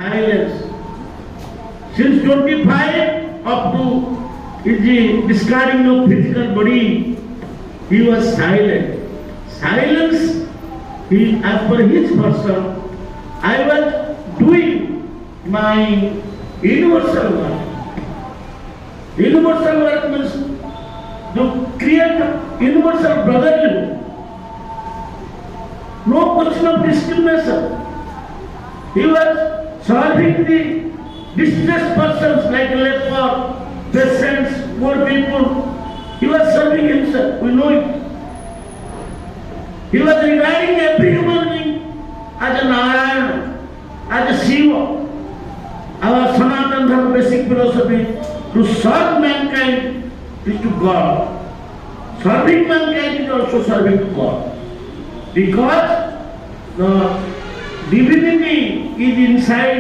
Silence. Since 25 up to the discarding of physical body, he was silent. Silence, as per his person, I was doing my universal work. Universal work means to create universal brotherhood. No question of discrimination. He was solving the distressed persons like leper, peasants, poor people. He was serving himself, we know it. He was regarding every human being as a Narayana, as a Shiva. Our Sanatana Dharma basic philosophy, to serve mankind is to God. Serving mankind is also serving to God. Because the divinity is inside